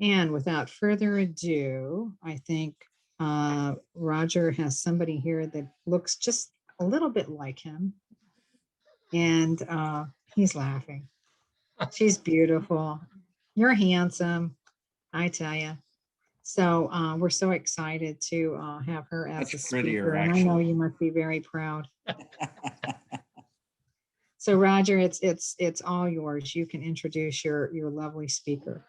And without further ado, I think Roger has somebody here that looks just a little bit like him. And he's laughing. She's beautiful. You're handsome, I tell you. So we're so excited to have her as a speaker. And I know you must be very proud. So Roger, it's all yours. You can introduce your lovely speaker.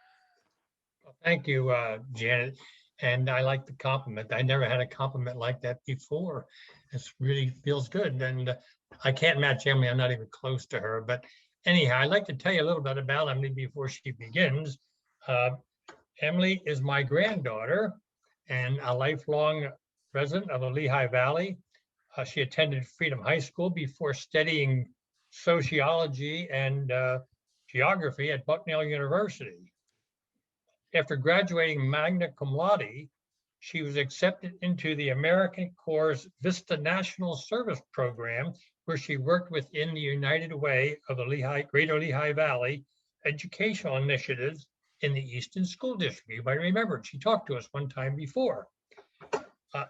Well, thank you, Janet. And I like the compliment. I never had a compliment like that before. It really feels good. And I can't match Emily. I'm not even close to her. But anyhow, I'd like to tell you a little bit about Emily before she begins. Emily is my granddaughter and a lifelong resident of the Lehigh Valley. She attended Freedom High School before studying sociology and geography at Bucknell University. After graduating magna cum laude, she was accepted into the American Corps' Vista National Service Program, where she worked within the United Way of the Greater Lehigh Valley educational initiatives in the Easton School District. You might remember, she talked to us one time before.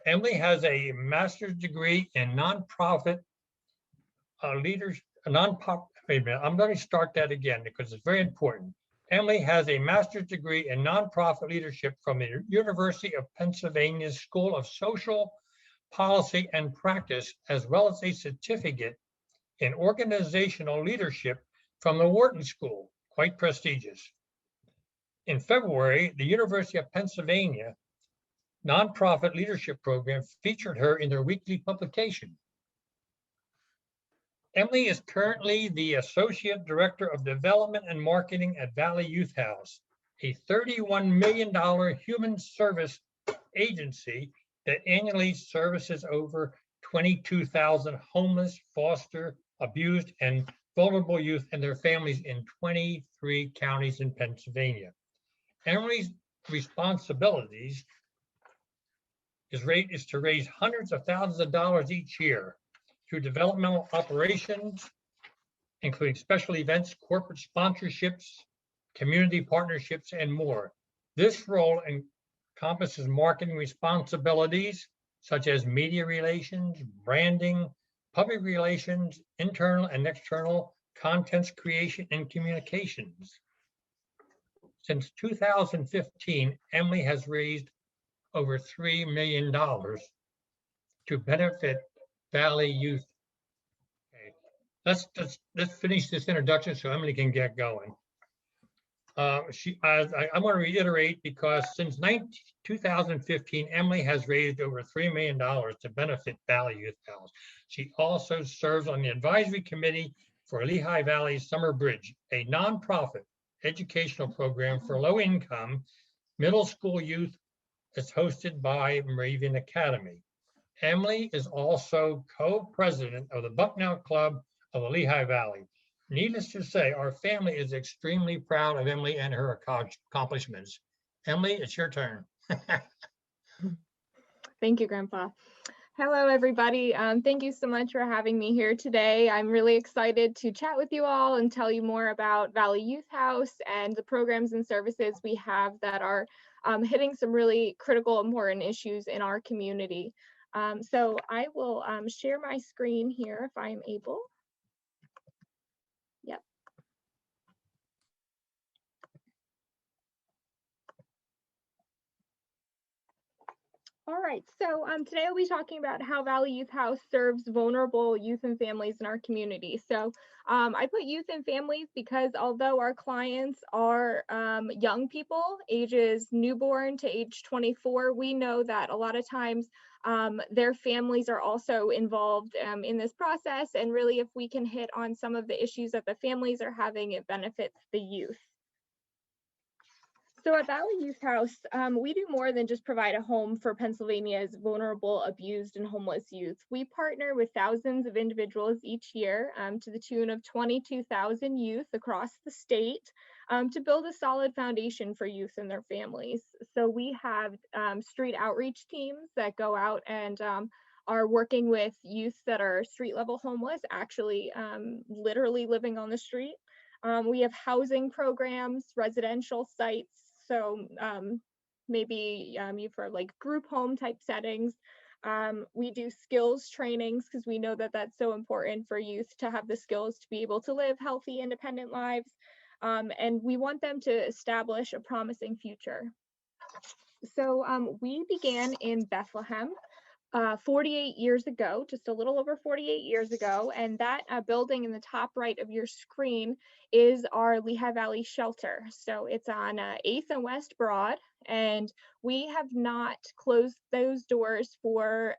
Emily has a master's degree in nonprofit leaders. Wait a minute, I'm going to start that again because it's very important. Emily has a master's degree in nonprofit leadership from the University of Pennsylvania School of Social Policy and Practice, as well as a certificate in organizational leadership from the Wharton School, quite prestigious. In February, the University of Pennsylvania nonprofit leadership program featured her in their weekly publication. Emily is currently the Associate Director of Development and Marketing at Valley Youth House, a $31 million human service agency that annually services over 22,000 homeless, foster, abused, and vulnerable youth and their families in 23 counties in Pennsylvania. Emily's responsibilities is to raise hundreds of thousands of dollars each year through developmental operations, including special events, corporate sponsorships, community partnerships, and more. This role encompasses marketing responsibilities such as media relations, branding, public relations, internal and external contents creation, and communications. Since 2015, Emily has raised over $3 million to benefit Valley Youth. Okay. Let's finish this introduction so Emily can get going. I want to reiterate because since 2015, Emily has raised over $3 million to benefit Valley Youth House. She also serves on the advisory committee for Lehigh Valley Summer Bridge, a nonprofit educational program for low-income middle school youth that's hosted by Moravian Academy. Emily is also co-president of the Bucknell Club of the Lehigh Valley. Needless to say, our family is extremely proud of Emily and her accomplishments. Emily, it's your turn. Thank you, Grandpa. Hello, everybody. Thank you so much for having me here today. I'm really excited to chat with you all and tell you more about Valley Youth House and the programs and services we have that are hitting some really critical, important issues in our community. So I will share my screen here if I'm able. Yep. All right, so today I'll be talking about how Valley Youth House serves vulnerable youth and families in our community. So I put youth and families because although our clients are young people, ages newborn to age 24, we know that a lot of times their families are also involved in this process. And really, if we can hit on some of the issues that the families are having, it benefits the youth. So at Valley Youth House, we do more than just provide a home for Pennsylvania's vulnerable, abused, and homeless youth. We partner with thousands of individuals each year to the tune of 22,000 youth across the state to build a solid foundation for youth and their families. So we have street outreach teams that go out and are working with youth that are street level homeless, actually literally living on the street. We have housing programs, residential sites, So maybe you for like group home type settings. We do skills trainings because we know that that's so important for youth to have the skills to be able to live healthy, independent lives. And we want them to establish a promising future. So we began in Bethlehem 48 years ago, just a little over 48 years ago. And that building in the top right of your screen is our Lehigh Valley shelter. So it's on 8th and West Broad. And we have not closed those doors for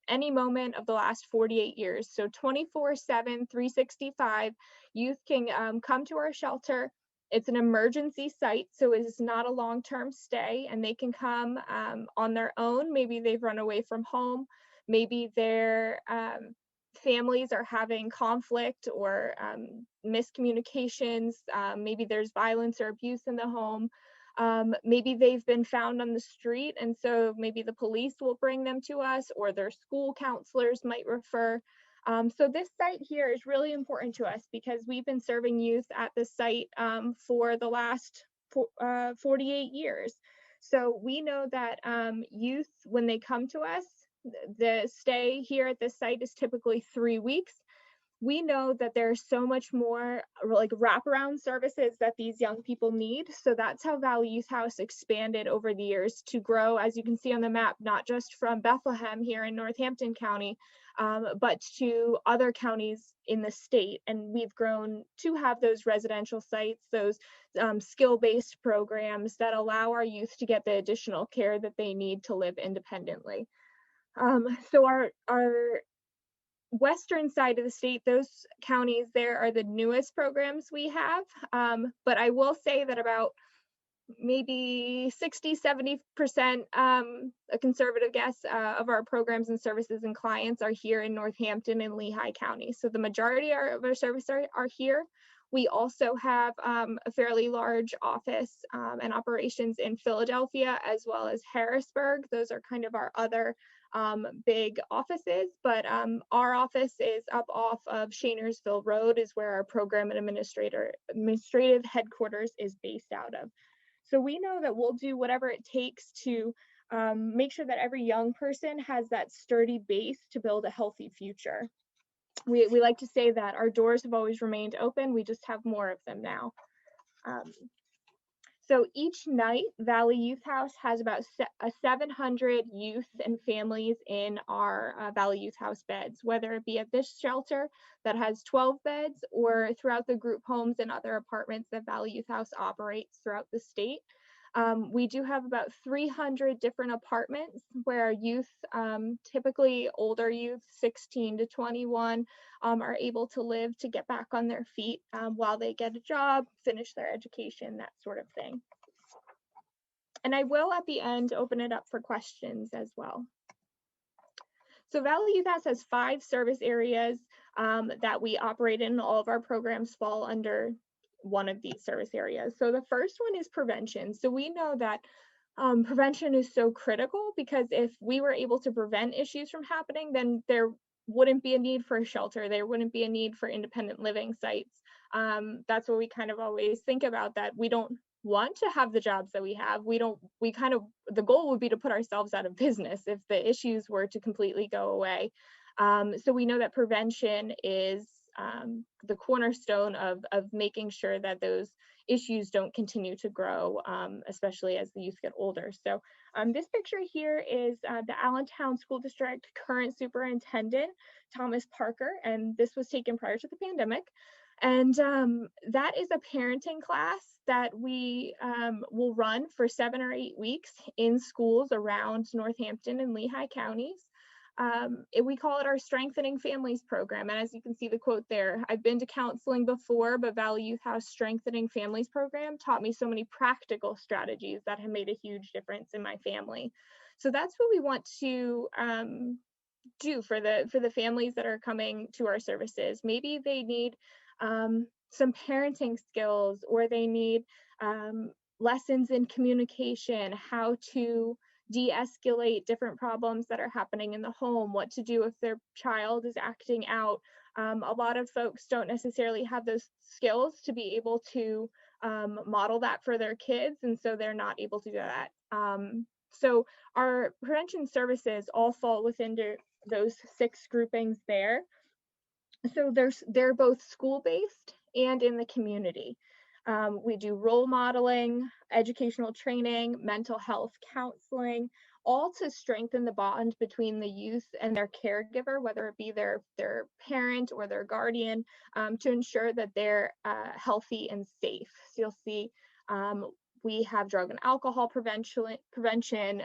any moment of the last 48 years. So 24/7, 365, youth can come to our shelter. It's an emergency site, so it is not a long-term stay, and they can come on their own. Maybe they've run away from home. Maybe their families are having conflict or miscommunications. Maybe there's violence or abuse in the home. Maybe they've been found on the street, and so maybe the police will bring them to us, or their school counselors might refer. So this site here is really important to us because we've been serving youth at this site for the last 48 years. So we know that youth, when they come to us, the stay here at this site is typically 3 weeks. We know that there's so much more like wraparound services that these young people need. So that's how Valley Youth House expanded over the years to grow, as you can see on the map, not just from Bethlehem here in Northampton County, but to other counties in the state. And we've grown to have those residential sites, those skill-based programs that allow our youth to get the additional care that they need to live independently. So our western side of the state, those counties there are the newest programs we have. But I will say that about maybe 60-70%, a conservative guess, of our programs and services and clients are here in Northampton and Lehigh County. So the majority of our services are here. We also have a fairly large office and operations in Philadelphia as well as Harrisburg. Those are kind of our other big offices, but our office is up off of Shanersville Road is where our program and administrative headquarters is based out of. So we know that we'll do whatever it takes to make sure that every young person has that sturdy base to build a healthy future. We like to say that our doors have always remained open, we just have more of them now. So each night, Valley Youth House has about 700 youth and families in our Valley Youth House beds, whether it be at this shelter that has 12 beds or throughout the group homes and other apartments that Valley Youth House operates throughout the state. We do have about 300 different apartments where youth, typically older youth, 16 to 21, are able to live to get back on their feet while they get a job, finish their education, that sort of thing. And I will at the end open it up for questions as well. So Valley Youth House has 5 service areas that we operate in. All of our programs fall under one of these service areas. So the first one is prevention. So we know that prevention is so critical because if we were able to prevent issues from happening, then there wouldn't be a need for a shelter. There wouldn't be a need for independent living sites. That's what we kind of always think about, that we don't want to have the jobs that we have. The goal would be to put ourselves out of business if the issues were to completely go away. So we know that prevention is the cornerstone of making sure that those issues don't continue to grow, especially as the youth get older. So this picture here is the Allentown School District current superintendent, Thomas Parker, and this was taken prior to the pandemic. And that is a parenting class that we will run for 7 or 8 weeks in schools around Northampton and Lehigh counties. We call it our Strengthening Families program. And as you can see the quote there, I've been to counseling before, but Valley Youth House Strengthening Families program taught me so many practical strategies that have made a huge difference in my family. So that's what we want to do for the families that are coming to our services. Maybe they need some parenting skills, or they need lessons in communication, how to de-escalate different problems that are happening in the home, what to do if their child is acting out, A lot of folks don't necessarily have those skills to be able to model that for their kids, and so they're not able to do that. So our prevention services all fall within those 6 groupings there. So they're both school-based and in the community. We do role modeling, educational training, mental health counseling, all to strengthen the bond between the youth and their caregiver, whether it be their parent or their guardian, to ensure that they're healthy and safe. So you'll see we have drug and alcohol prevention,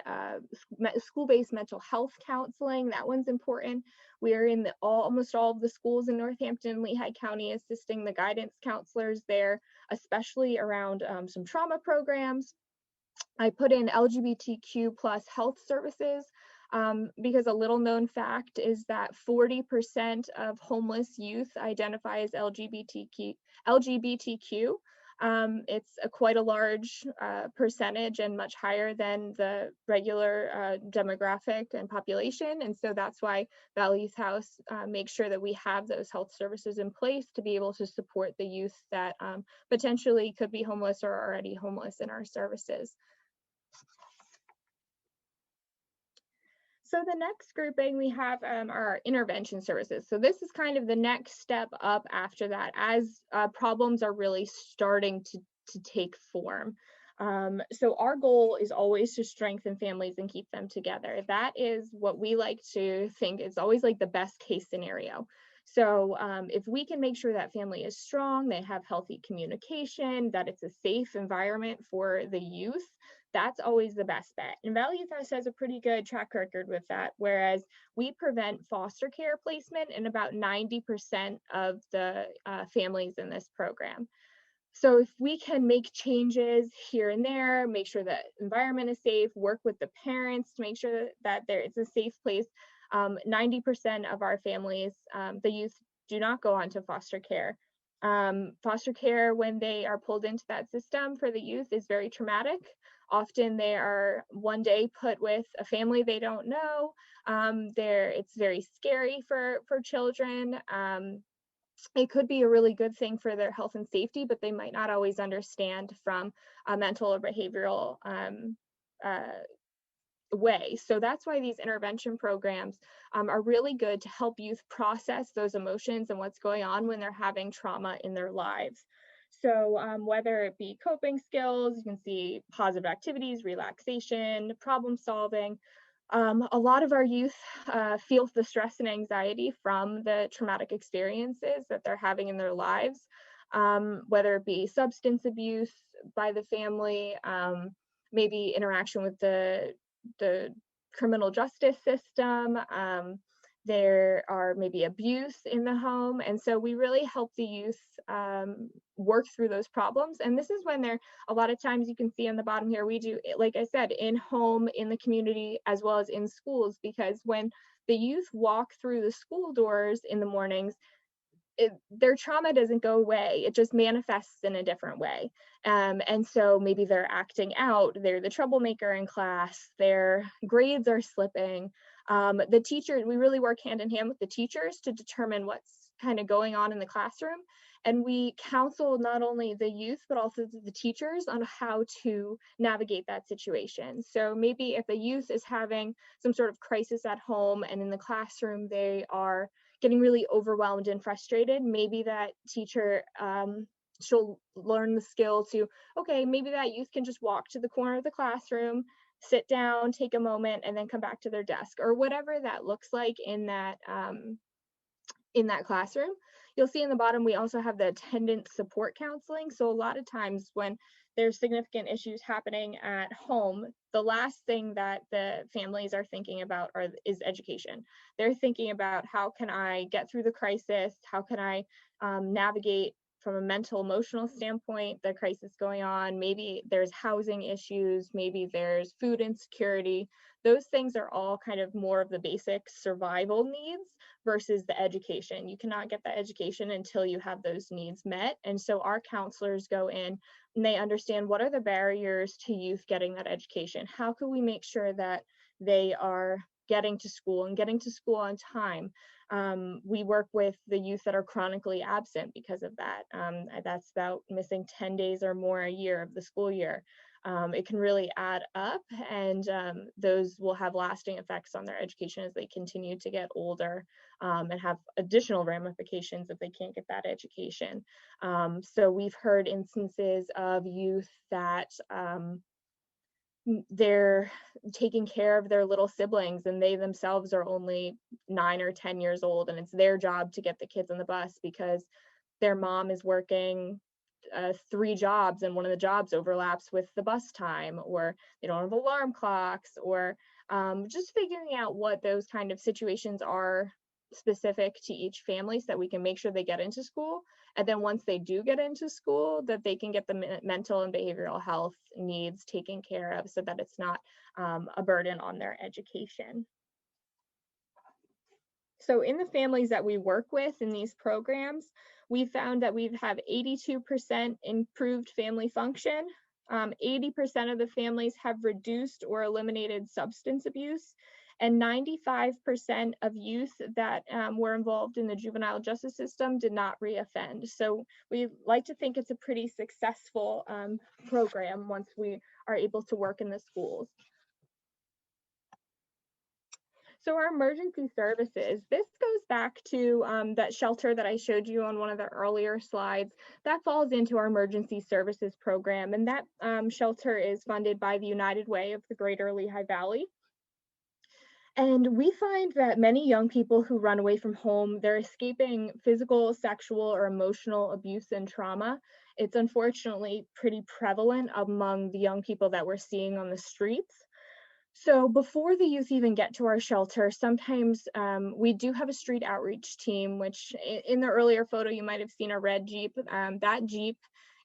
school-based mental health counseling. That one's important. We are in almost all of the schools in Northampton and Lehigh County, assisting the guidance counselors there, especially around some trauma programs. I put in LGBTQ plus health services because a little known fact is that 40% of homeless youth identify as LGBTQ. It's quite a large percentage and much higher than the regular demographic and population. And so that's why Valley Youth House makes sure that we have those health services in place to be able to support the youth that potentially could be homeless or are already homeless in our services. So the next grouping we have are intervention services. So this is kind of the next step up after that, as problems are really starting to take form. So our goal is always to strengthen families and keep them together. That is what we like to think is always like the best case scenario. So if we can make sure that family is strong, they have healthy communication, that it's a safe environment for the youth, that's always the best bet. And Valley Youth House has a pretty good track record with that, whereas we prevent foster care placement in about 90% of the families in this program. So if we can make changes here and there, make sure that environment is safe, work with the parents to make sure that it's a safe place, 90% of our families, the youth do not go on to foster care. Foster care, when they are pulled into that system for the youth, is very traumatic. Often they are one day put with a family they don't know. It's very scary for children. It could be a really good thing for their health and safety, but they might not always understand from a mental or behavioral way. So that's why these intervention programs are really good to help youth process those emotions and what's going on when they're having trauma in their lives. So whether it be coping skills, you can see positive activities, relaxation, problem solving. A lot of our youth feel the stress and anxiety from the traumatic experiences that they're having in their lives, whether it be substance abuse by the family, maybe interaction with the criminal justice system. There are maybe abuse in the home. And so we really help the youth work through those problems. And this is when a lot of times you can see on the bottom here, we do, like I said, in home, in the community, as well as in schools, because when the youth walk through the school doors in the mornings, their trauma doesn't go away. It just manifests in a different way. And so maybe they're acting out, they're the troublemaker in class, their grades are slipping. The teacher, we really work hand in hand with the teachers to determine what's kind of going on in the classroom. And we counsel not only the youth, but also the teachers on how to navigate that situation. So maybe if a youth is having some sort of crisis at home and in the classroom, they are getting really overwhelmed and frustrated, maybe that teacher, she'll learn the skill to, okay, maybe that youth can just walk to the corner of the classroom, sit down, take a moment, and then come back to their desk, or whatever that looks like in that classroom. You'll see in the bottom, we also have the attendance support counseling. So a lot of times when there's significant issues happening at home, the last thing that the families are thinking about is education. They're thinking about, how can I get through the crisis? How can I navigate from a mental, emotional standpoint, the crisis going on? Maybe there's housing issues, maybe there's food insecurity. Those things are all kind of more of the basic survival needs versus the education. You cannot get the education until you have those needs met. And so our counselors go in and they understand, what are the barriers to youth getting that education? How can we make sure that they are getting to school and getting to school on time? We work with the youth that are chronically absent because of that. That's about missing 10 days or more a year of the school year. It can really add up, and those will have lasting effects on their education as they continue to get older, and have additional ramifications if they can't get that education. So we've heard instances of youth that they're taking care of their little siblings, and they themselves are only 9 or 10 years old, and it's their job to get the kids on the bus because their mom is working 3 jobs, and one of the jobs overlaps with the bus time, or they don't have alarm clocks, or just figuring out what those kind of situations are specific to each family so that we can make sure they get into school. And then once they do get into school, that they can get the mental and behavioral health needs taken care of so that it's not a burden on their education. So in the families that we work with in these programs, we found that we have 82% improved family function. 80% of the families have reduced or eliminated substance abuse, and 95% of youth that were involved in the juvenile justice system did not reoffend. So we like to think it's a pretty successful program once we are able to work in the schools. So our emergency services, this goes back to that shelter that I showed you on one of the earlier slides. That falls into our emergency services program, and that shelter is funded by the United Way of the Greater Lehigh Valley. And we find that many young people who run away from home, they're escaping physical, sexual, or emotional abuse and trauma. It's unfortunately pretty prevalent among the young people that we're seeing on the streets. So before the youth even get to our shelter, sometimes we do have a street outreach team, which in the earlier photo, you might have seen a red Jeep. That Jeep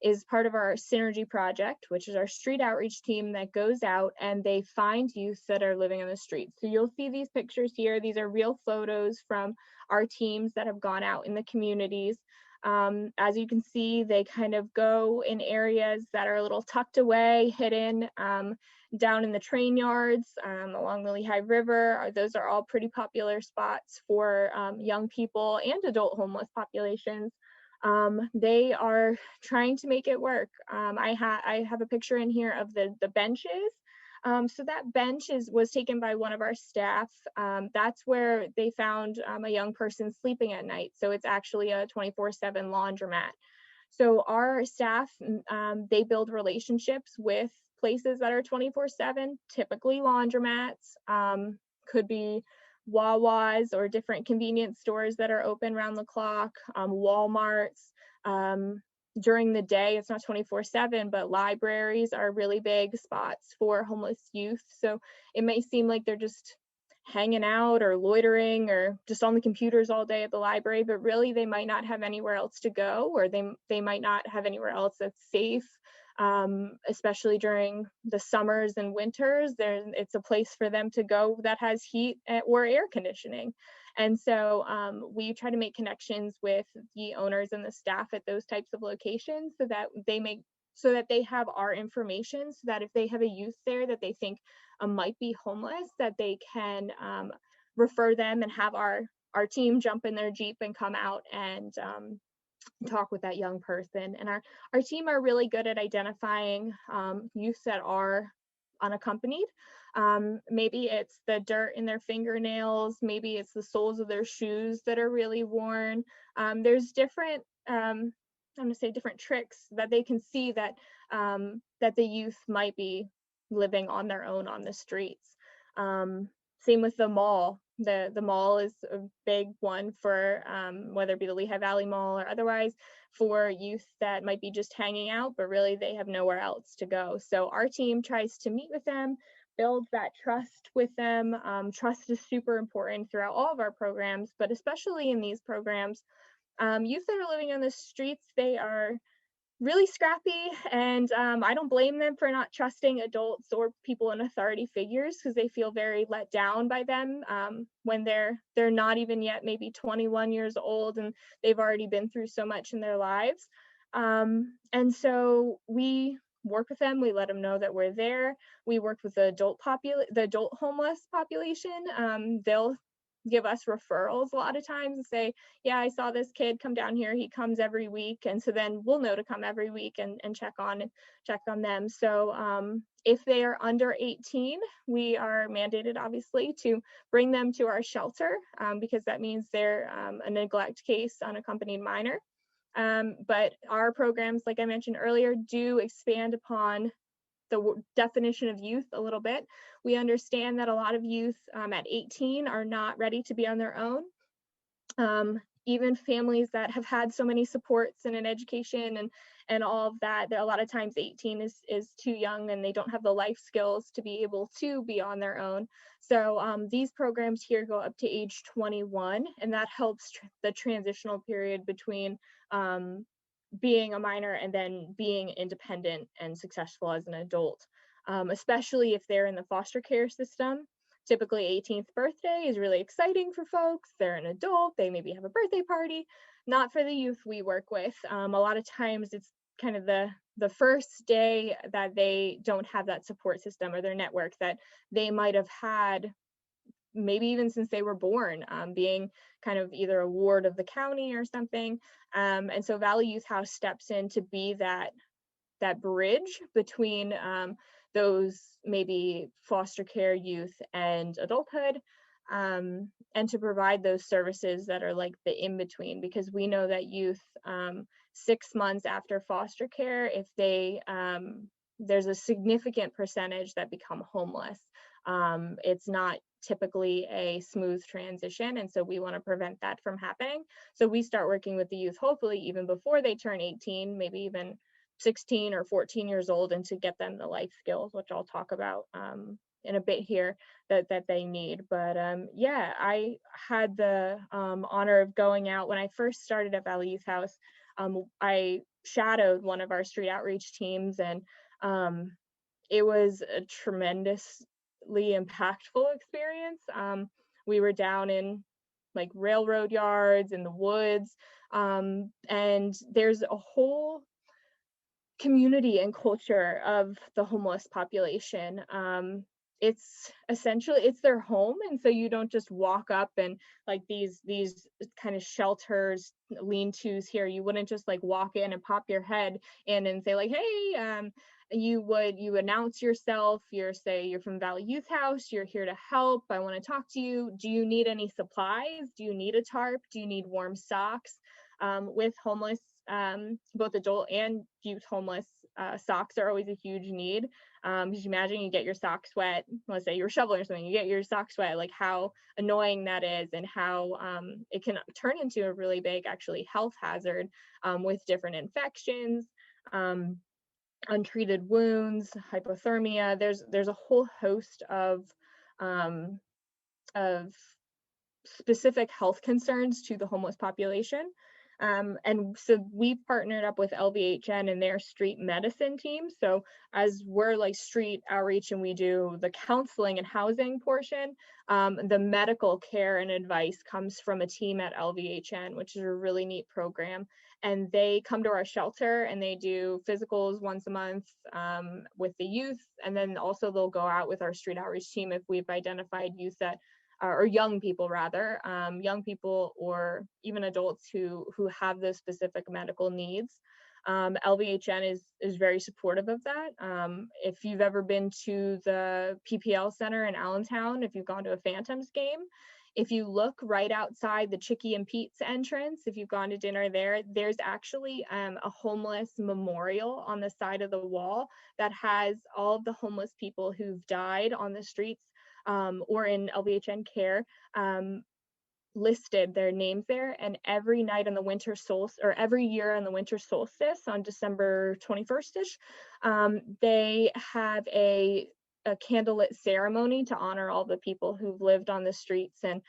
is part of our Synergy project, which is our street outreach team that goes out and they find youth that are living on the streets. So you'll see these pictures here. These are real photos from our teams that have gone out in the communities. As you can see, they kind of go in areas that are a little tucked away, hidden, down in the train yards, along the Lehigh River. Those are all pretty popular spots for young people and adult homeless populations. They are trying to make it work. I have a picture in here of the benches. So that bench was taken by one of our staff. That's where they found a young person sleeping at night. So it's actually a 24/7 laundromat. So our staff, they build relationships with places that are 24/7, typically laundromats, could be Wawas or different convenience stores that are open around the clock, Walmarts. During the day, it's not 24/7, but libraries are really big spots for homeless youth. So it may seem like they're just hanging out or loitering or just on the computers all day at the library, but really they might not have anywhere else to go, or they might not have anywhere else that's safe. Especially during the summers and winters, it's a place for them to go that has heat or air conditioning. And so we try to make connections with the owners and the staff at those types of locations so that they have our information, so that if they have a youth there that they think might be homeless, that they can refer them and have our team jump in their Jeep and come out and talk with that young person. And our team are really good at identifying youth that are unaccompanied. Maybe it's the dirt in their fingernails, maybe it's the soles of their shoes that are really worn. There's different, I'm gonna say different tricks that they can see that that the youth might be living on their own on the streets. Same with the mall. The mall is a big one for whether it be the Lehigh Valley Mall or otherwise, for youth that might be just hanging out, but really they have nowhere else to go. So our team tries to meet with them, build that trust with them. Trust is super important throughout all of our programs, but especially in these programs. Youth that are living on the streets, they are really scrappy, and I don't blame them for not trusting adults or people in authority figures, because they feel very let down by them when they're not even yet maybe 21 years old and they've already been through so much in their lives. And so we work with them. We let them know that we're there. We work with the adult homeless population. give us referrals a lot of times and say, yeah, I saw this kid come down here. He comes every week. And so then we'll know to come every week and check on them. So if they are under 18, we are mandated, obviously, to bring them to our shelter because that means they're a neglect case, unaccompanied minor. But our programs, like I mentioned earlier, do expand upon the definition of youth a little bit. We understand that a lot of youth at 18 are not ready to be on their own. Even families that have had so many supports and an education and all of that, a lot of times 18 is too young and they don't have the life skills to be able to be on their own. So these programs here go up to age 21, and that helps the transitional period between being a minor and then being independent and successful as an adult, especially if they're in the foster care system. Typically 18th birthday is really exciting for folks. They're an adult, they maybe have a birthday party. Not for the youth we work with. A lot of times it's kind of the first day that they don't have that support system or their network that they might have had maybe even since they were born, being kind of either a ward of the county or something. And so Valley Youth House steps in to be that bridge between those maybe foster care youth and adulthood, and to provide those services that are like the in-between, because we know that youth 6 months after foster care, if they there's a significant percentage that become homeless. It's not typically a smooth transition, and so we want to prevent that from happening. So we start working with the youth hopefully even before they turn 18, maybe even 16 or 14 years old, and to get them the life skills, which I'll talk about in a bit here, that they need. But yeah, I had the honor of going out when I first started at Valley Youth House. I shadowed one of our street outreach teams, and it was a tremendously impactful experience. We were down in like railroad yards in the woods, and there's a whole community and culture of the homeless population. It's essentially, it's their home, and so you don't just walk up and like these kind of shelters, lean-tos here, you wouldn't just like walk in and pop your head in and say like, hey, you announce yourself, you're from Valley Youth House, you're here to help, I want to talk to you, do you need any supplies, do you need a tarp, do you need warm socks? With homeless, both adult and youth homeless, socks are always a huge need. Because you imagine you get your socks wet, let's say you're shoveling or something, you get your socks wet, like how annoying that is, and how it can turn into a really big actually health hazard with different infections, untreated wounds, hypothermia. There's a whole host of specific health concerns to the homeless population. And so we partnered up with LVHN and their street medicine team. So as we're like street outreach and we do the counseling and housing portion, the medical care and advice comes from a team at LVHN, which is a really neat program. And they come to our shelter and they do physicals once a month with the youth. And then also they'll go out with our street outreach team if we've identified youth that or young people rather, young people or even adults who have those specific medical needs. LVHN is very supportive of that. If you've ever been to the PPL Center in Allentown, if you've gone to a Phantoms game, if you look right outside the Chicky and Pete's entrance, if you've gone to dinner there, there's actually a homeless memorial on the side of the wall that has all of the homeless people who've died on the streets or in LVHN care, listed their names there. And every night on the winter solstice, or every year on the winter solstice on December 21st-ish, they have a candlelit ceremony to honor all the people who've lived on the streets and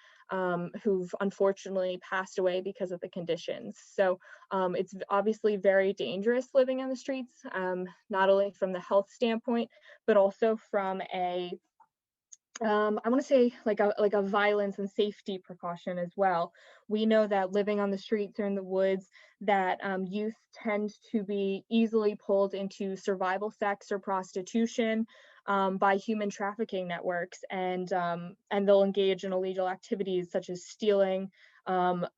who've unfortunately passed away because of the conditions. So it's obviously very dangerous living on the streets, not only from the health standpoint, but also from a I want to say like a violence and safety precaution as well. We know that living on the streets or in the woods, that youth tend to be easily pulled into survival sex or prostitution. by human trafficking networks, and they'll engage in illegal activities such as stealing, or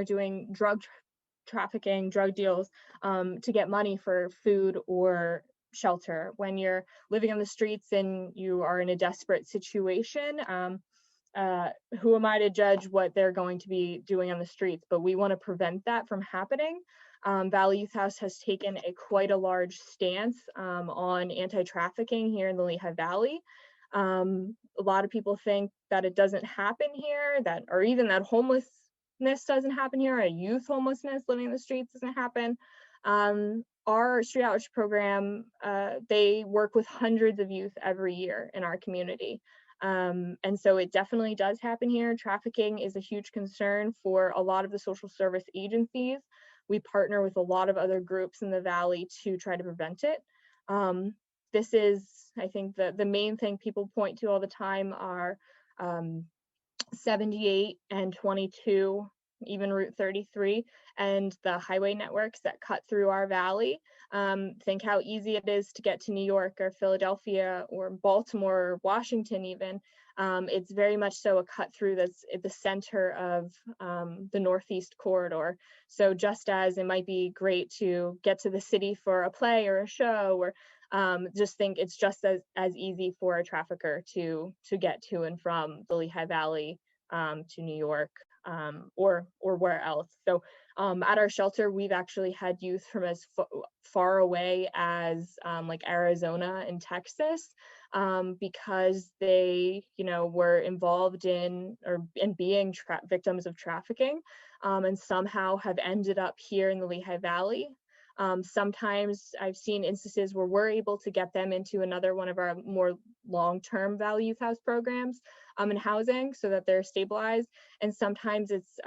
doing trafficking, drug deals, to get money for food or shelter. When you're living on the streets and you are in a desperate situation, who am I to judge what they're going to be doing on the streets? But we want to prevent that from happening. Valley Youth House has taken quite a large stance on anti-trafficking here in the Lehigh Valley. A lot of people think that it doesn't happen here, or even that homelessness doesn't happen here, youth homelessness living in the streets doesn't happen. Our street outreach program, they work with hundreds of youth every year in our community. And so it definitely does happen here. Trafficking is a huge concern for a lot of the social service agencies. We partner with a lot of other groups in the Valley to try to prevent it. This is, I think, the main thing people point to all the time are 78 and 22, even Route 33, and the highway networks that cut through our valley. Think how easy it is to get to New York or Philadelphia or Baltimore or Washington even. It's very much so a cut through that's at the center of the Northeast corridor. So just as it might be great to get to the city for a play or a show, or just think it's just as easy for a trafficker to get to and from the Lehigh Valley to New York, or where else. So at our shelter, we've actually had youth from as far away as like Arizona and Texas, because they, were involved in being victims of trafficking, and somehow have ended up here in the Lehigh Valley. Sometimes I've seen instances where we're able to get them into another one of our more long-term Valley Youth House programs in housing so that they're stabilized. And sometimes it's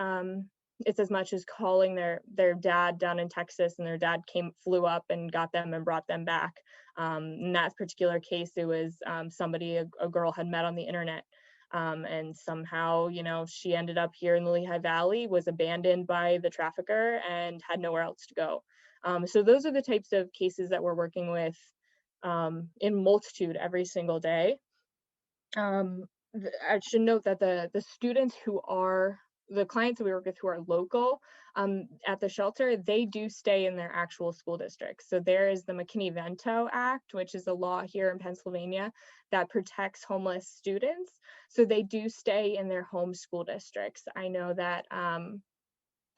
as much as calling their dad down in Texas, and their dad flew up and got them and brought them back. In that particular case, it was somebody a girl had met on the internet. And somehow, she ended up here in the Lehigh Valley, was abandoned by the trafficker, and had nowhere else to go. So those are the types of cases that we're working with in multitude every single day. I should note that the students who are the clients that we work with who are local at the shelter, they do stay in their actual school districts. So there is the McKinney-Vento Act, which is a law here in Pennsylvania that protects homeless students. So they do stay in their home school districts. I know that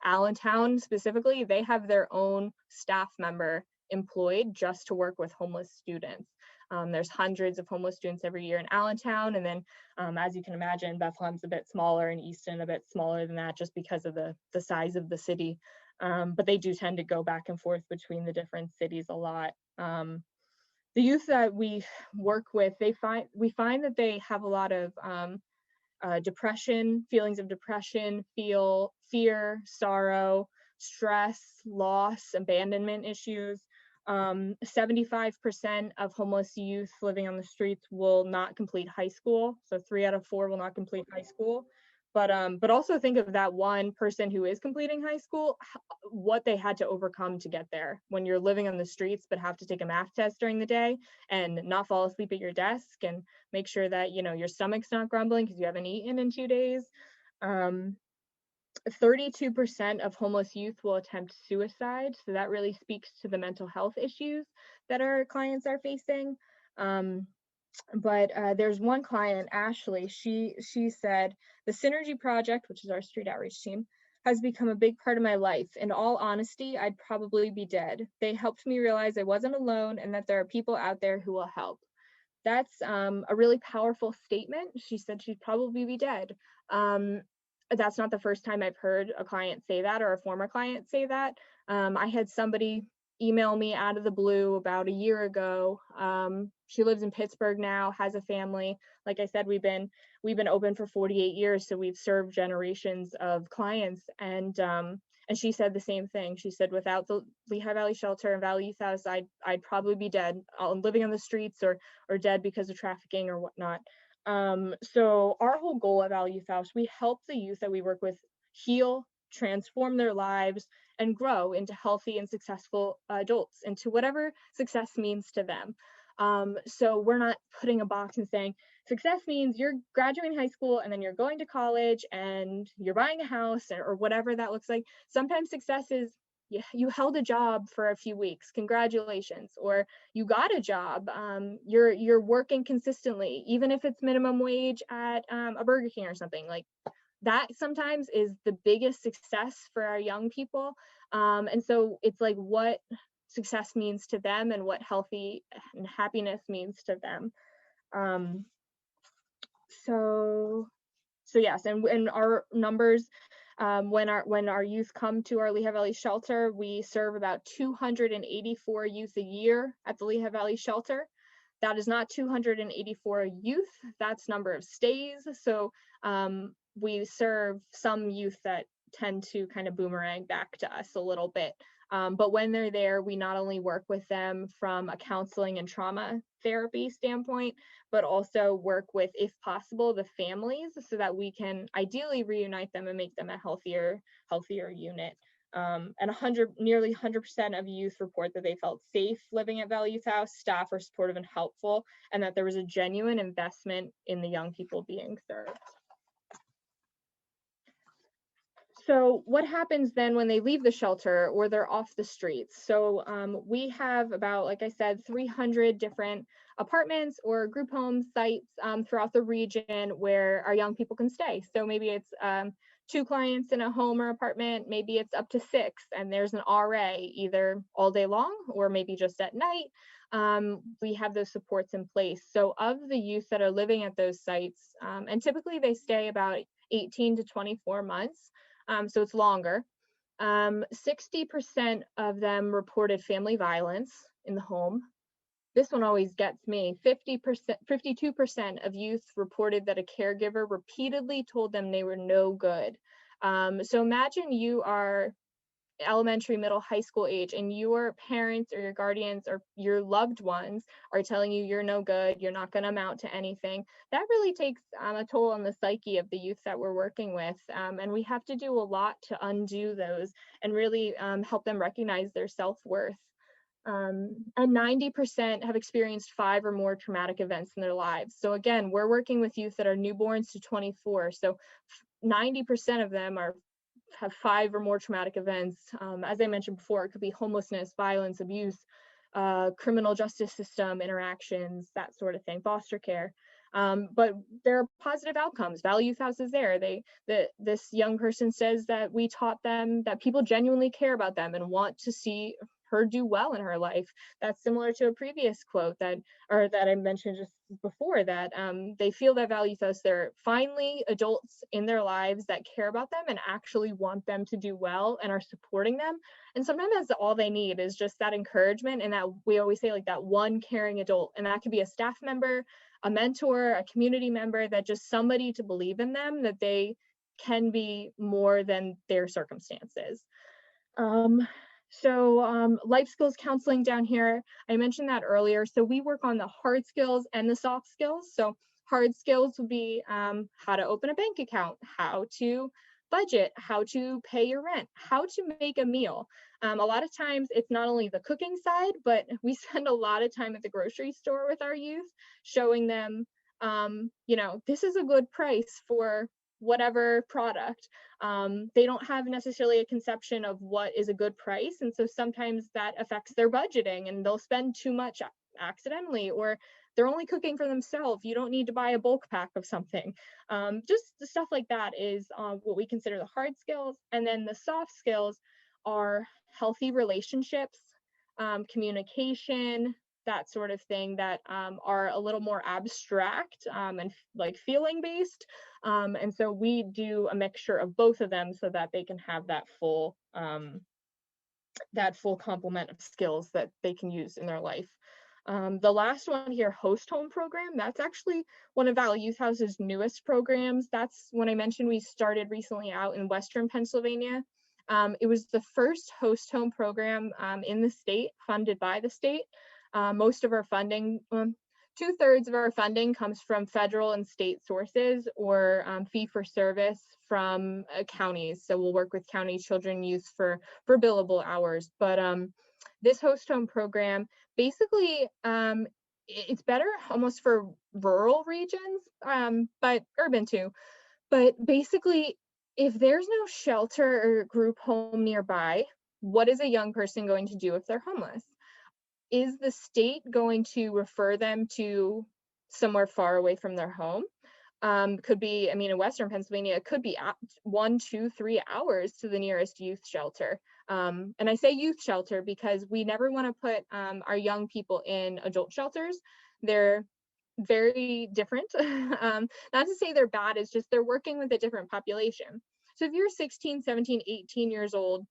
Allentown specifically, they have their own staff member employed just to work with homeless students. There's hundreds of homeless students every year in Allentown, and then as you can imagine, Bethlehem's a bit smaller and Easton a bit smaller than that, just because of the size of the city. But they do tend to go back and forth between the different cities a lot. The youth that we work with, we find that they have a lot of depression, feelings of depression, fear, sorrow, stress, loss, abandonment issues. 75% of homeless youth living on the streets will not complete high school. So 3 out of 4 will not complete high school. But also think of that one person who is completing high school, what they had to overcome to get there. When you're living on the streets but have to take a math test during the day and not fall asleep at your desk, and make sure that your stomach's not grumbling because you haven't eaten in 2 days. 32% of homeless youth will attempt suicide. So that really speaks to the mental health issues that our clients are facing. But there's one client, Ashley, she said, the Synergy Project, which is our street outreach team, has become a big part of my life. In all honesty, I'd probably be dead. They helped me realize I wasn't alone and that there are people out there who will help. That's a really powerful statement. She said she'd probably be dead. That's not the first time I've heard a client say that, or a former client say that. I had somebody email me out of the blue about a year ago. She lives in Pittsburgh now, has a family. Like I said, we've been open for 48 years, so we've served generations of clients. And she said the same thing. She said, without the Lehigh Valley Shelter and Valley Youth House, I'd probably be dead, living on the streets, or dead because of trafficking or whatnot. So our whole goal at Valley Youth House, we help the youth that we work with heal, transform their lives, and grow into healthy and successful adults, into whatever success means to them. So we're not putting a box and saying success means you're graduating high school and then you're going to college and you're buying a house or whatever that looks like. Sometimes success is you held a job for a few weeks, congratulations, or you got a job, you're working consistently, even if it's minimum wage at a Burger King or something. Like that sometimes is the biggest success for our young people. And so it's like what success means to them and what healthy and happiness means to them. So yes, and our numbers, when our youth come to our Lehigh Valley shelter, we serve about 284 youth a year at the Lehigh Valley shelter. That is not 284 youth, that's number of stays. So we serve some youth that tend to kind of boomerang back to us a little bit. But when they're there, we not only work with them from a counseling and trauma therapy standpoint, but also work with, if possible, the families so that we can ideally reunite them and make them a healthier unit. And nearly 100% of youth report that they felt safe living at Valley Youth House. Staff are supportive and helpful, and that there was a genuine investment in the young people being served. So what happens then when they leave the shelter or they're off the streets? So we have about, like I said, 300 different apartments or group home sites throughout the region where our young people can stay. So maybe it's 2 clients in a home or apartment, maybe it's up to 6, and there's an RA either all day long or maybe just at night. We have those supports in place. So of the youth that are living at those sites, and typically they stay about 18 to 24 months, so it's longer. 60% of them reported family violence in the home. This one always gets me. 52% of youth reported that a caregiver repeatedly told them they were no good. So imagine you are elementary, middle, high school age, and your parents or your guardians or your loved ones are telling you you're no good, you're not going to amount to anything. That really takes a toll on the psyche of the youth that we're working with. And we have to do a lot to undo those and really help them recognize their self-worth. And 90% have experienced 5 or more traumatic events in their lives. So again, we're working with youth that are newborns to 24. So 90% of them have 5 or more traumatic events. As I mentioned before, it could be homelessness, violence, abuse, criminal justice system interactions, that sort of thing, foster care. But there are positive outcomes. Valley Youth House is there. This young person says that we taught them that people genuinely care about them and want to see her do well in her life. That's similar to a previous quote that I mentioned just before, that they feel that Valley Youth House, they're finally adults in their lives that care about them and actually want them to do well and are supporting them. And sometimes that's all they need, is just that encouragement, and that we always say, like, that one caring adult, and that could be a staff member, a mentor, a community member, that just somebody to believe in them, that they can be more than their circumstances. So life skills counseling down here, I mentioned that earlier. So we work on the hard skills and the soft skills. So hard skills would be how to open a bank account, how to budget, how to pay your rent, how to make a meal. A lot of times it's not only the cooking side, but we spend a lot of time at the grocery store with our youth, showing them, this is a good price for whatever product. They don't have necessarily a conception of what is a good price. And so sometimes that affects their budgeting, and they'll spend too much accidentally, or they're only cooking for themselves. You don't need to buy a bulk pack of something. Just the stuff like that is what we consider the hard skills. And then the soft skills are healthy relationships, communication, that sort of thing, that are a little more abstract and like feeling based. And so we do a mixture of both of them so that they can have that full complement of skills that they can use in their life. The last one here, host home program, that's actually one of Valley Youth House's newest programs. That's when I mentioned we started recently out in Western Pennsylvania. It was the first host home program in the state, funded by the state. Most of our funding, 2/3 of our funding comes from federal and state sources, or fee for service from counties. So we'll work with county children and youth for billable hours. But this host home program, basically it's better almost for rural regions, but urban too. But basically, if there's no shelter or group home nearby, what is a young person going to do if they're homeless? Is the state going to refer them to somewhere far away from their home? Could be, I mean, in Western Pennsylvania, it could be 1, 2, 3 hours to the nearest youth shelter. And I say youth shelter because we never want to put our young people in adult shelters. They're very different. Not to say they're bad, it's just they're working with a different population. So if you're 16, 17, 18 years old,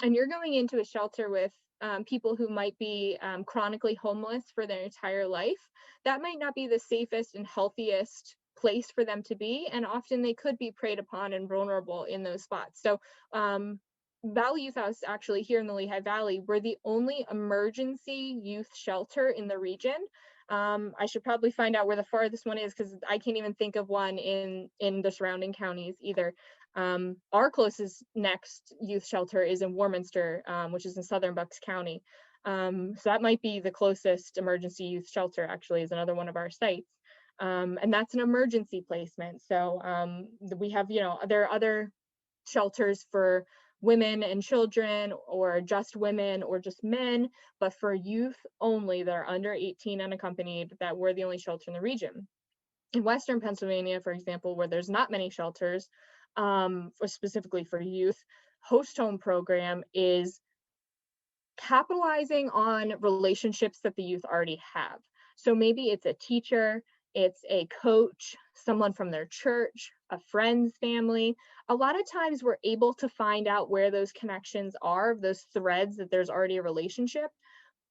and you're going into a shelter with people who might be chronically homeless for their entire life, that might not be the safest and healthiest place for them to be. And often they could be preyed upon and vulnerable in those spots. So Valley Youth House, actually here in the Lehigh Valley, we're the only emergency youth shelter in the region. I should probably find out where the farthest one is because I can't even think of one in the surrounding counties either. Our closest next youth shelter is in Warminster, which is in southern Bucks County. So that might be the closest emergency youth shelter, actually, is another one of our sites. And that's an emergency placement. So we have, there are other shelters for women and children, or just women, or just men, but for youth only that are under 18 unaccompanied, that we're the only shelter in the region. In Western Pennsylvania, for example, where there's not many shelters, specifically for youth, host home program is capitalizing on relationships that the youth already have. So maybe it's a teacher, it's a coach, someone from their church, a friend's family. A lot of times we're able to find out where those connections are, those threads that there's already a relationship.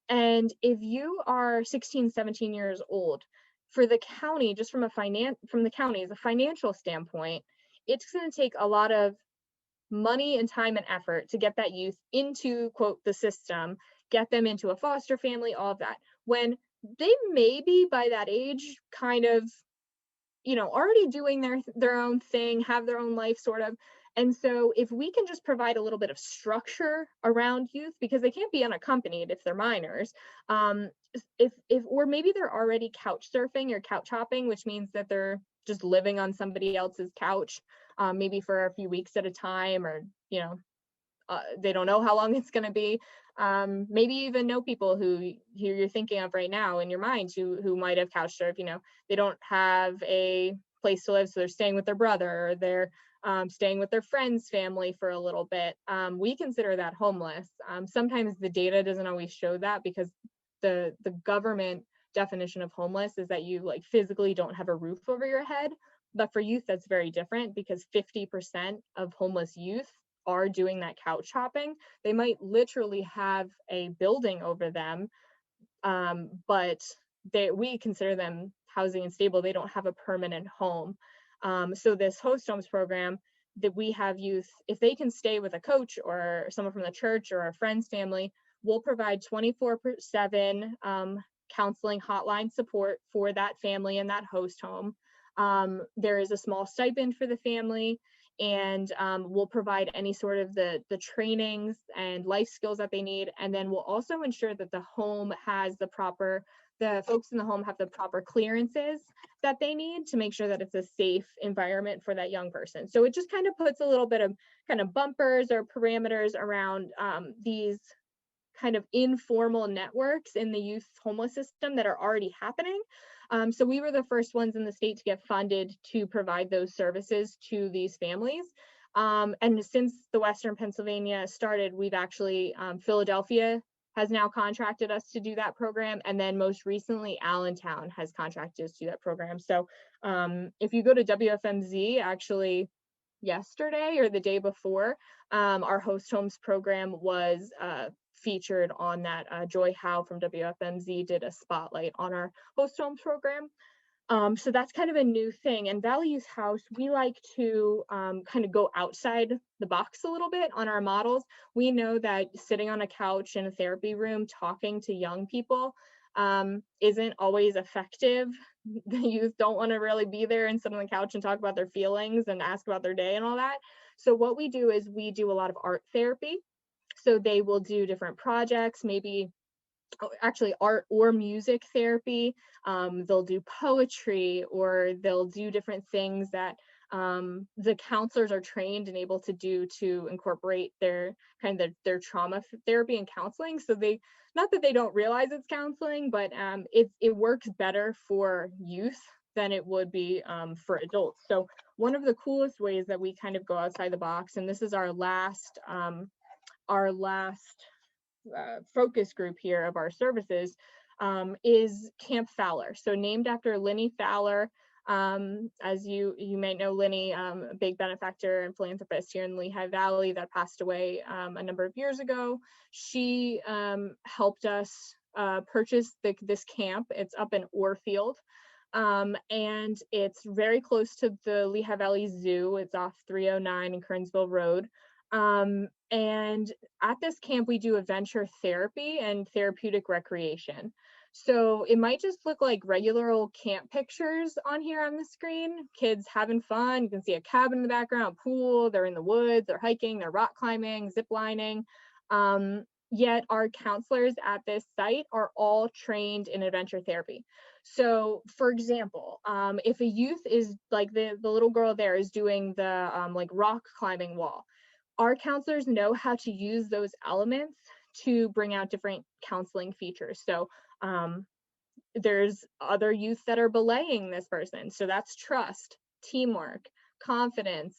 And if you are 16, 17 years old, for the county, just from the county as a financial standpoint, it's going to take a lot of money and time and effort to get that youth into, quote, the system, get them into a foster family, all of that, when they may be by that age kind of, already doing their own thing, have their own life sort of. And so if we can just provide a little bit of structure around youth, because they can't be unaccompanied if they're minors, or maybe they're already couch surfing or couch hopping, which means that they're just living on somebody else's couch, maybe for a few weeks at a time, or they don't know how long it's going to be. Maybe even know people who you're thinking of right now in your mind who might have couch surfed. They don't have a place to live, so they're staying with their brother, or they're staying with their friend's family for a little bit. We consider that homeless. Sometimes the data doesn't always show that, because the government definition of homeless is that you physically don't have a roof over your head. But for youth, that's very different, because 50% of homeless youth are doing that couch hopping. They might literally have a building over them, but we consider them housing unstable. They don't have a permanent home. So this host homes program that we have youth, if they can stay with a coach or someone from the church or a friend's family, we'll provide 24/7 counseling hotline support for that family in that host home. There is a small stipend for the family, and we'll provide any sort of the trainings and life skills that they need. And then we'll also ensure that the home has the folks in the home have the proper clearances that they need to make sure that it's a safe environment for that young person. So it just kind of puts a little bit of kind of bumpers or parameters around these kind of informal networks in the youth homeless system that are already happening. So we were the first ones in the state to get funded to provide those services to these families. And since the Western Pennsylvania started, we've actually, Philadelphia has now contracted us to do that program. And then most recently, Allentown has contracted us to do that program. So if you go to WFMZ, actually yesterday or the day before, our host homes program was featured on that. Joy Howe from WFMZ did a spotlight on our host homes program. So that's kind of a new thing. And Valley Youth House, we like to kind of go outside the box a little bit on our models. We know that sitting on a couch in a therapy room talking to young people isn't always effective. The youth don't want to really be there and sit on the couch and talk about their feelings and ask about their day and all that. So what we do is we do a lot of art therapy. So they will do different projects, maybe actually art or music therapy. They'll do poetry, or they'll do different things that the counselors are trained and able to do to incorporate their their trauma therapy and counseling. So they, not that they don't realize it's counseling, but it works better for youth than it would be for adults. So one of the coolest ways that we kind of go outside the box, and this is our last focus group here of our services, is Camp Fowler. So named after Lenny Fowler. As you may know, Lenny, a big benefactor and philanthropist here in the Lehigh Valley that passed away a number of years ago. She helped us purchase this camp. It's up in Orfield. And it's very close to the Lehigh Valley Zoo. It's off 309 and Kernsville Road. And at this camp, we do adventure therapy and therapeutic recreation. So it might just look like regular old camp pictures on here on the screen, kids having fun. You can see a cabin in the background, pool, they're in the woods, they're hiking, they're rock climbing, zip lining. Yet our counselors at this site are all trained in adventure therapy. So for example, if a youth is like the little girl there is doing the like rock climbing wall, our counselors know how to use those elements to bring out different counseling features. So there's other youth that are belaying this person. So that's trust, teamwork, confidence.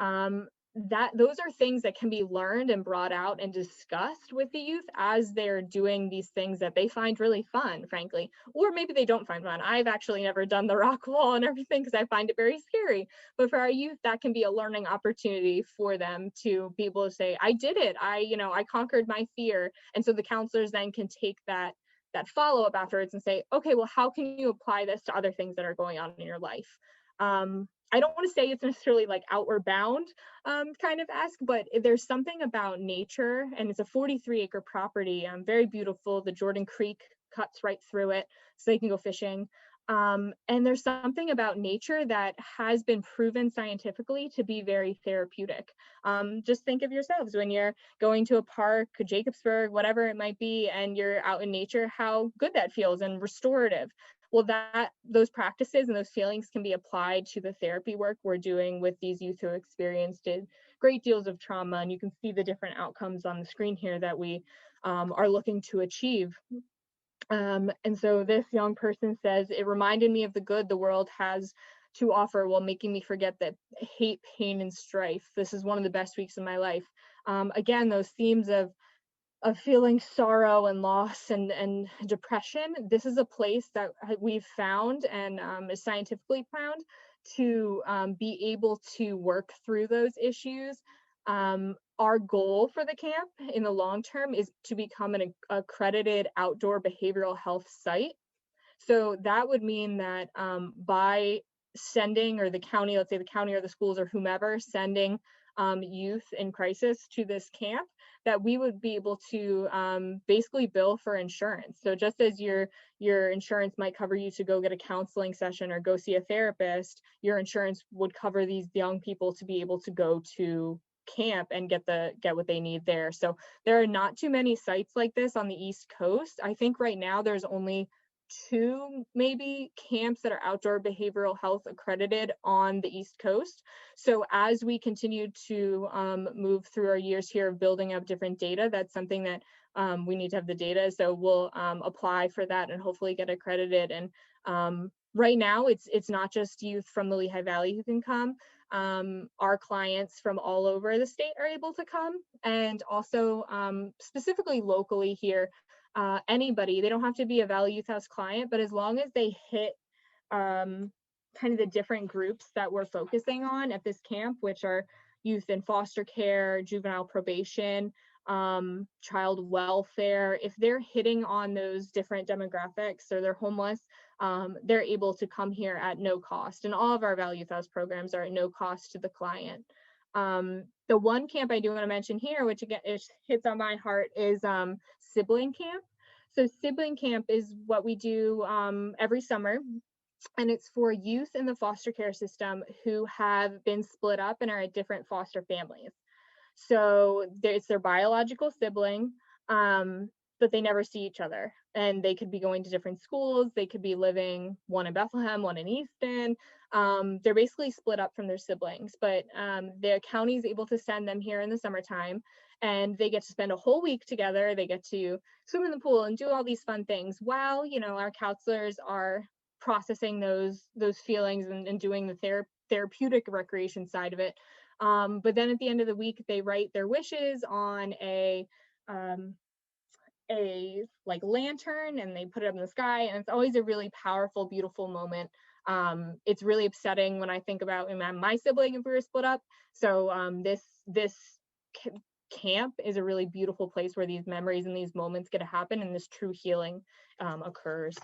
Those are things that can be learned and brought out and discussed with the youth as they're doing these things that they find really fun, frankly, or maybe they don't find fun. I've actually never done the rock wall and everything because I find it very scary. But for our youth, that can be a learning opportunity for them to be able to say, I did it. I conquered my fear. And so the counselors then can take that follow-up afterwards and say, okay, well, how can you apply this to other things that are going on in your life? I don't want to say it's necessarily like outward bound kind of ask, but there's something about nature, and it's a 43-acre property, very beautiful. The Jordan Creek cuts right through it, so they can go fishing. And there's something about nature that has been proven scientifically to be very therapeutic. Just think of yourselves when you're going to a park, Jacobsburg, whatever it might be, and you're out in nature, how good that feels and restorative. Well, those practices and those feelings can be applied to the therapy work we're doing with these youth who experienced great deals of trauma. And you can see the different outcomes on the screen here that we are looking to achieve. And so this young person says, it reminded me of the good the world has to offer while making me forget that hate, pain, and strife. This is one of the best weeks of my life. Again, those themes of feeling sorrow and loss and depression. This is a place that we've found and is scientifically found to be able to work through those issues. Our goal for the camp in the long term is to become an accredited outdoor behavioral health site. So that would mean that by sending, or the county, let's say the county or the schools or whomever, sending youth in crisis to this camp, that we would be able to basically bill for insurance. So just as your insurance might cover you to go get a counseling session or go see a therapist, your insurance would cover these young people to be able to go to camp and get what they need there. So there are not too many sites like this on the East Coast. I think right now there's only 2 maybe camps that are outdoor behavioral health accredited on the East Coast. So as we continue to move through our years here of building up different data, that's something that we need to have the data. So we'll apply for that and hopefully get accredited. And right now it's not just youth from the Lehigh Valley who can come. Our clients from all over the state are able to come, and also specifically locally here, anybody. They don't have to be a Valley Youth House client, but as long as they hit kind of the different groups that we're focusing on at this camp, which are youth in foster care, juvenile probation, child welfare, if they're hitting on those different demographics or they're homeless, they're able to come here at no cost. And all of our Valley Youth House programs are at no cost to the client. The one camp I do want to mention here, which again hits on my heart, is sibling camp. So sibling camp is what we do every summer, and it's for youth in the foster care system who have been split up and are at different foster families. So it's their biological sibling. The but they never see each other. And they could be going to different schools. They could be living, one in Bethlehem, one in Easton. They're basically split up from their siblings, but the county is able to send them here in the summertime, and they get to spend a whole week together. They get to swim in the pool and do all these fun things while, you know, our counselors are processing those feelings and doing the therapeutic recreation side of it. But then at the end of the week, they write their wishes on a like lantern, and they put it up in the sky, and it's always a really powerful, beautiful moment. It's really upsetting when I think about my sibling if we were split up. So this camp is a really beautiful place where these memories and these moments get to happen, and this true healing occurs.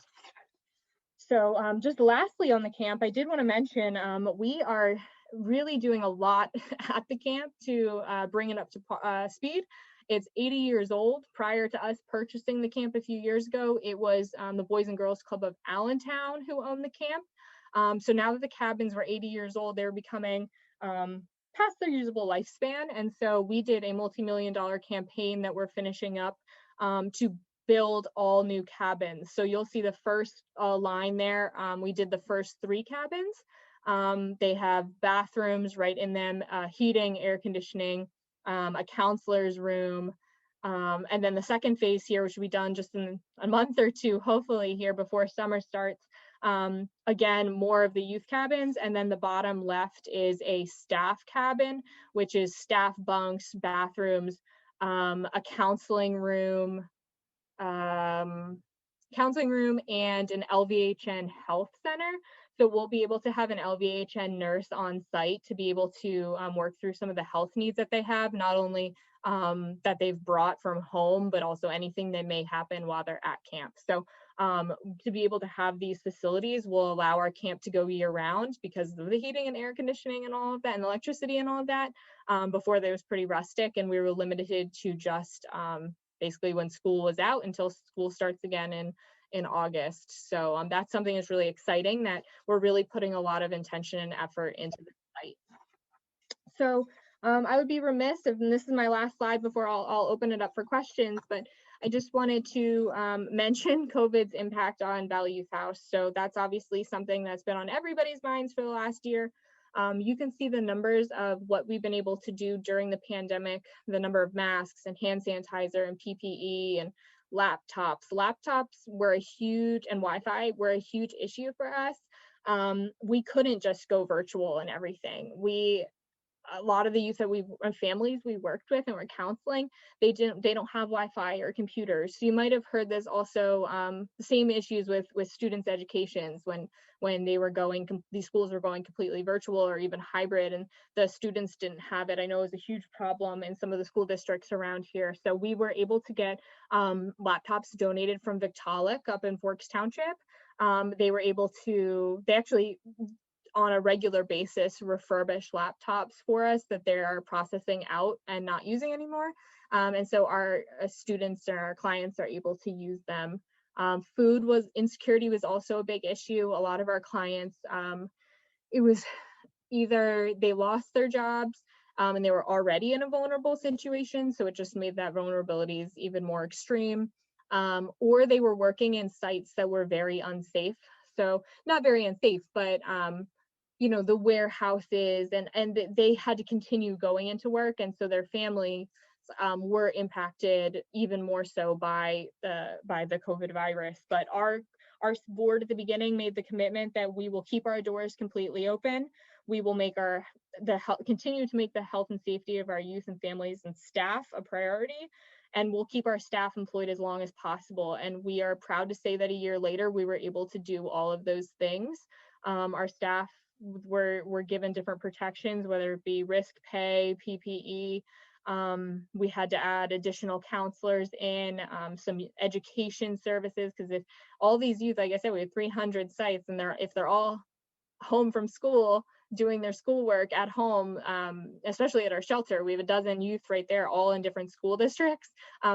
So just lastly on the camp, I did want to mention we are really doing a lot at the camp to bring it up to speed. It's 80 years old. Prior to us purchasing the camp a few years ago, it was the Boys and Girls Club of Allentown who owned the camp. So now that the cabins were 80 years old, they're becoming past their usable lifespan. And so we did a multi-million-dollar campaign that we're finishing up to build all new cabins. So you'll see the first line there. We did the first 3 cabins. They have bathrooms right in them, heating, air conditioning, a counselor's room. And then the second phase here, which will be done just in a month or 2, hopefully here before summer starts. Again, more of the youth cabins. And then the bottom left is a staff cabin, which is staff bunks, bathrooms, a counseling room, and an LVHN health center. So we'll be able to have an LVHN nurse on site to be able to work through some of the health needs that they have, not only that they've brought from home, but also anything that may happen while they're at camp. So to be able to have these facilities will allow our camp to go year round because of the heating and air conditioning and all of that, and electricity and all of that. Before there was pretty rustic, and we were limited to just basically when school was out until school starts again in August. So that's something that's really exciting, that we're really putting a lot of intention and effort into the site. So I would be remiss if, and this is my last slide before I'll open it up for questions, but I just wanted to mention COVID's impact on Valley Youth House. So that's obviously something that's been on everybody's minds for the last year. You can see the numbers of what we've been able to do during the pandemic, the number of masks and hand sanitizer and PPE and laptops. Laptops were a huge, and Wi-Fi were a huge issue for us. We couldn't just go virtual and everything. A lot of the youth that families we worked with and were counseling, they don't have Wi-Fi or computers. So you might have heard there's also the same issues with students' educations when they were these schools were going completely virtual or even hybrid, and the students didn't have it. I know it was a huge problem in some of the school districts around here. So we were able to get laptops donated from Victaulic up in Forks Township. They actually on a regular basis refurbish laptops for us that they are processing out and not using anymore. And so our students or our clients are able to use them. Food insecurity was also a big issue. A lot of our clients, it was either they lost their jobs and they were already in a vulnerable situation, so it just made that vulnerabilities even more extreme, or they were working in sites that were very unsafe. So not very unsafe, but the warehouses, and they had to continue going into work, and so their families were impacted even more so by the COVID virus. But our board at the beginning made the commitment that we will keep our doors completely open. We will make continue to make the health and safety of our youth and families and staff a priority, and we'll keep our staff employed as long as possible. And we are proud to say that a year later, we were able to do all of those things. Our staff were given different protections, whether it be risk pay, PPE. We had to add additional counselors in, some education services, because if all these youth, like I said, we have 300 sites, and if they're all home from school doing their schoolwork at home, especially at our shelter, we have a dozen youth right there, all in different school districts.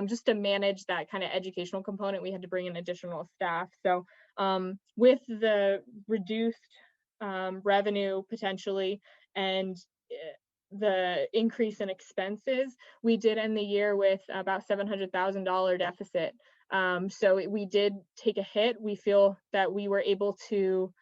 Just to manage that kind of educational component, we had to bring in additional staff. So with the reduced revenue potentially and the increase in expenses, we did end the year with about $700,000 deficit. So we did take a hit. We feel that we were able to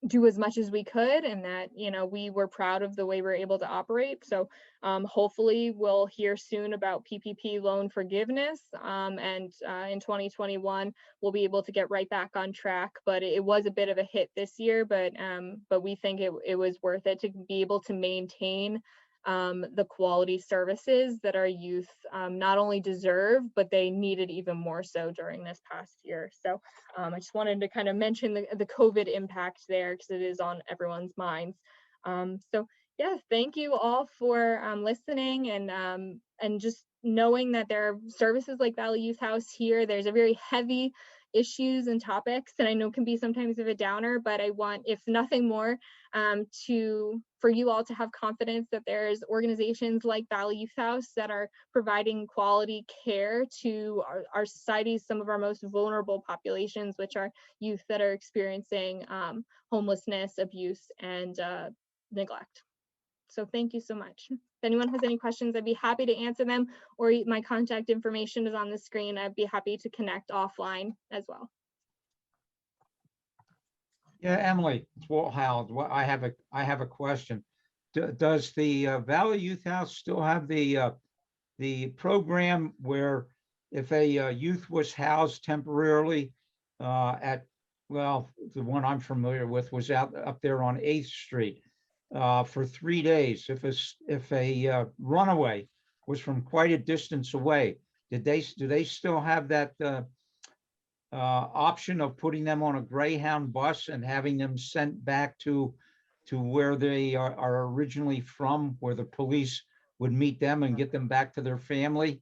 do as much as we could, and that, you know, we were proud of the way we're able to operate. So hopefully we'll hear soon about PPP loan forgiveness, and in 2021 we'll be able to get right back on track. But it was a bit of a hit this year, but we think it was worth it to be able to maintain the quality services that our youth not only deserve, but they needed even more so during this past year. So I just wanted to kind of mention the COVID impact there, because it is on everyone's minds. So yeah, thank you all for listening, and just knowing that there are services like Valley Youth House here. There's a very heavy issues and topics, and I know can be sometimes of a downer, but I want, if nothing more, for you all to have confidence that there's organizations like Valley Youth House that are providing quality care to our society's some of our most vulnerable populations, which are youth that are experiencing homelessness, abuse, and neglect. So thank you so much. If anyone has any questions, I'd be happy to answer them, or my contact information is on the screen. I'd be happy to connect offline as well. Yeah, Emily, it's Walt Howard. Well, I have a question. Does the Valley Youth House still have the program where if a youth was housed temporarily at, well, the one I'm familiar with was up there on 8th Street for 3 days. If a runaway was from quite a distance away, do they still have that option of putting them on a Greyhound bus and having them sent back to where they are originally from, where the police would meet them and get them back to their family?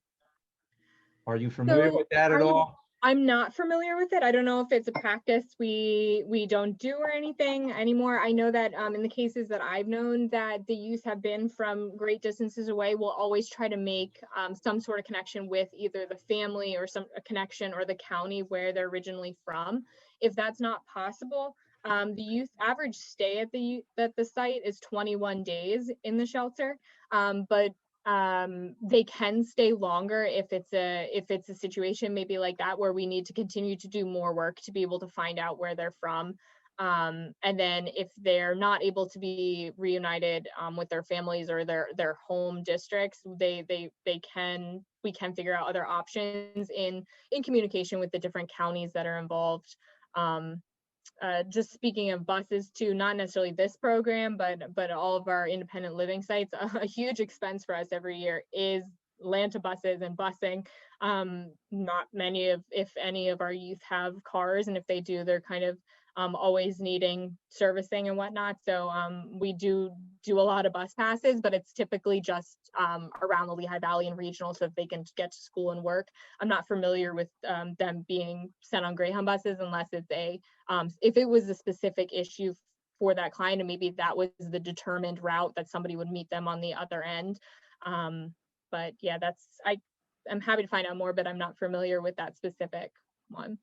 Are you familiar with that at all? I'm not familiar with it. I don't know if it's a practice we don't do or anything anymore. I know that in the cases that I've known that the youth have been from great distances away, we'll always try to make some sort of connection with either the family or a connection or the county where they're originally from. If that's not possible, the youth average stay at the site is 21 days in the shelter, but they can stay longer if it's a situation maybe like that where we need to continue to do more work to be able to find out where they're from, and then if they're not able to be reunited with their families or their home districts, we can figure out other options in communication with the different counties that are involved. Just speaking of buses too, not necessarily this program, but all of our independent living sites, a huge expense for us every year is Lanta buses and busing. Not many if any of our youth have cars, and if they do, they're kind of always needing servicing and whatnot. So we do a lot of bus passes, but it's typically just around the Lehigh Valley and regional, so that they can get to school and work. I'm not familiar with them being sent on Greyhound buses unless it's if it was a specific issue for that client, and maybe that was the determined route that somebody would meet them on the other end. But yeah, I'm happy to find out more, but I'm not familiar with that specific one.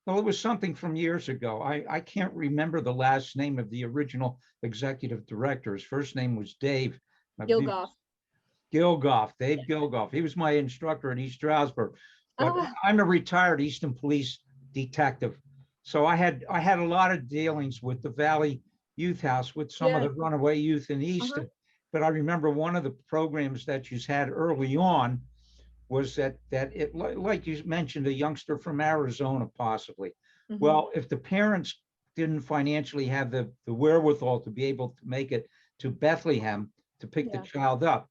Well, it was something from years ago. I can't remember the last name of the original executive director. His first name was Dave. Gilgoff. Dave Gilgoff. He was my instructor at East Stroudsburg. But I'm a retired Easton police detective. So I had a lot of dealings with the Valley Youth House with some of the runaway youth in Easton. But I remember one of the programs that you had early on was that it, like you mentioned, a youngster from Arizona, possibly. Well, if the parents didn't financially have the wherewithal to be able to make it to Bethlehem to pick the child up,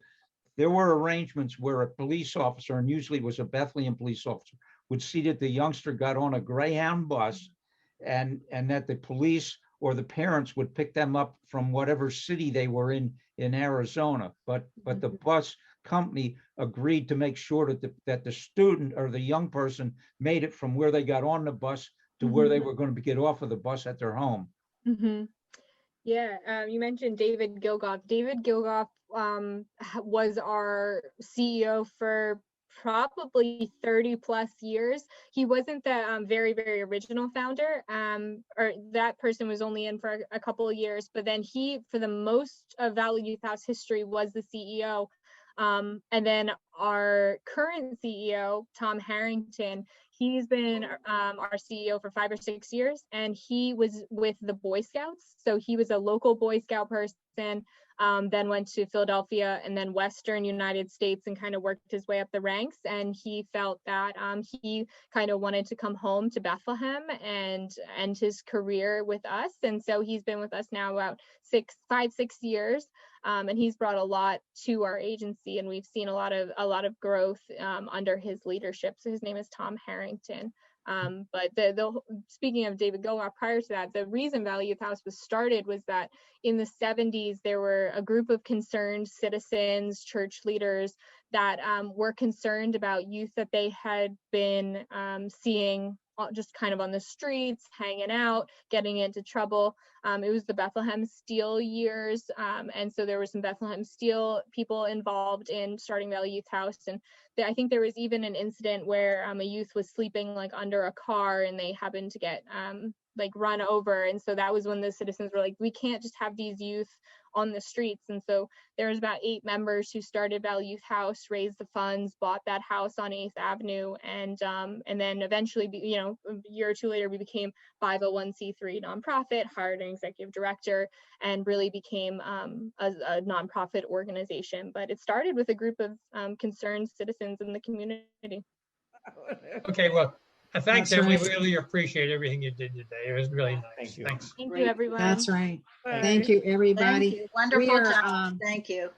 there were arrangements where a police officer, and usually was a Bethlehem police officer, would see that the youngster got on a Greyhound bus, and that the police or the parents would pick them up from whatever city they were in Arizona. But the bus company agreed to make sure that the student or the young person made it from where they got on the bus to where they were going to get off of the bus at their home. Yeah, you mentioned David Gilgoff. David Gilgoff was our CEO for probably 30 plus years. He wasn't the very, very original founder, or that person was only in for a couple of years, but then he, for the most of Valley Youth House history, was the CEO. And then our current CEO, Tom Harrington, he's been our CEO for 5 or 6 years, and he was with the Boy Scouts. So he was a local Boy Scout person, then went to Philadelphia and then Western United States and kind of worked his way up the ranks. And he felt that he kind of wanted to come home to Bethlehem and end his career with us. And so he's been with us now about 5, 6 years. And he's brought a lot to our agency, and we've seen a lot of growth under his leadership. So his name is Tom Harrington. But speaking of David Gogoff, prior to that, the reason Valley Youth House was started was that in the 70s, there were a group of concerned citizens, church leaders that were concerned about youth that they had been seeing just kind of on the streets, hanging out, getting into trouble. It was the Bethlehem Steel years. And so there were some Bethlehem Steel people involved in starting Valley Youth House. And I think there was even an incident where a youth was sleeping like under a car and they happened to get like run over. And so that was when the citizens were like, we can't just have these youth on the streets. And so there was about 8 members who started Valley Youth House, raised the funds, bought that house on 8th Avenue. And then eventually, a year or 2 later, we became 501c3 nonprofit, hired an executive director, and really became a nonprofit organization. But it started with a group of concerned citizens in the community. Okay, well, thanks, That's and we right. really appreciate everything you did today. It was really nice. Thank you. Thanks. Thank Great. you, everyone. That's right. Thank Thank you, everybody. Thank you. Wonderful We are, job. Thank you.